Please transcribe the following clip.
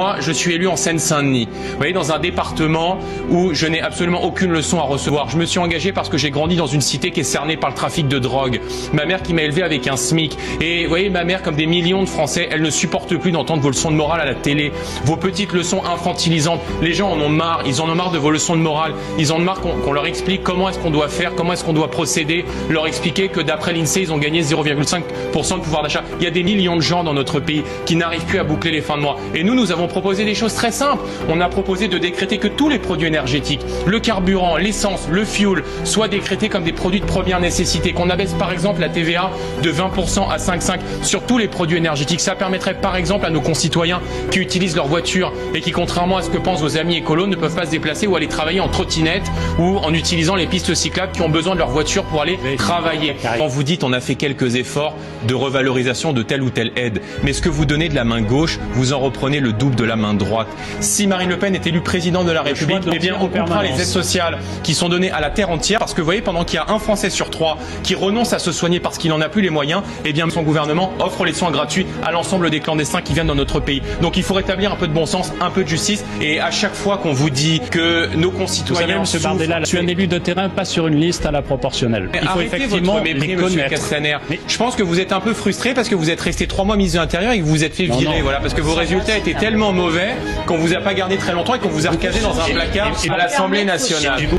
Moi, je suis élu en Seine-Saint-Denis, vous voyez, dans un département où je n'ai absolument aucune leçon à recevoir. Je me suis engagé parce que j'ai grandi dans une cité qui est cernée par le trafic de drogue. Ma mère qui m'a élevé avec un SMIC. Et vous voyez, ma mère, comme des millions de Français, elle ne supporte plus d'entendre vos leçons de morale à la télé, vos petites leçons infantilisantes. Les gens en ont marre, ils en ont marre de vos leçons de morale. Ils en ont marre qu'on leur explique comment est-ce qu'on doit faire, comment est-ce qu'on doit procéder, leur expliquer que d'après l'INSEE, ils ont gagné 0,5% de pouvoir d'achat. Il y a des millions de gens dans notre pays qui n'arrivent plus à boucler les fins de mois. Et nous avons proposé des choses très simples. On a proposé de décréter que tous les produits énergétiques, le carburant, l'essence, le fuel, soient décrétés comme des produits de première nécessité, qu'on abaisse par exemple la TVA de 20% à 5,5% sur tous les produits énergétiques. Ça permettrait par exemple à nos concitoyens qui utilisent leur voiture et qui, contrairement à ce que pensent vos amis écolos, ne peuvent pas se déplacer ou aller travailler en trottinette ou en utilisant les pistes cyclables, qui ont besoin de leur voiture pour aller travailler. Quand vous dites on a fait quelques efforts de revalorisation de telle ou telle aide, mais ce que vous donnez de la main gauche, vous en reprenez le double de la main droite. Si Marine Le Pen est élue présidente de la République, eh bien on coupera les aides sociales qui sont données à la terre entière, parce que vous voyez, pendant qu'il y a un Français sur 3 qui renonce à se soigner parce qu'il n'en a plus les moyens, eh bien son gouvernement offre les soins gratuits à l'ensemble des clandestins qui viennent dans notre pays. Donc il faut rétablir un peu de bon sens, un peu de justice, et à chaque fois qu'on vous dit que nos concitoyens... Vous savez, M. Bardella, je suis un élu de terrain, pas sur une liste à la proportionnelle. Il faut effectivement les connaître. Je pense que vous êtes un peu frustré parce que vous êtes resté 3 mois ministre de l'Intérieur et que vous vous êtes fait virer, voilà, parce que vos résultats étaient tellement mauvais qu'on vous a pas gardé très longtemps et qu'on vous a recasé dans un placard à l'Assemblée nationale.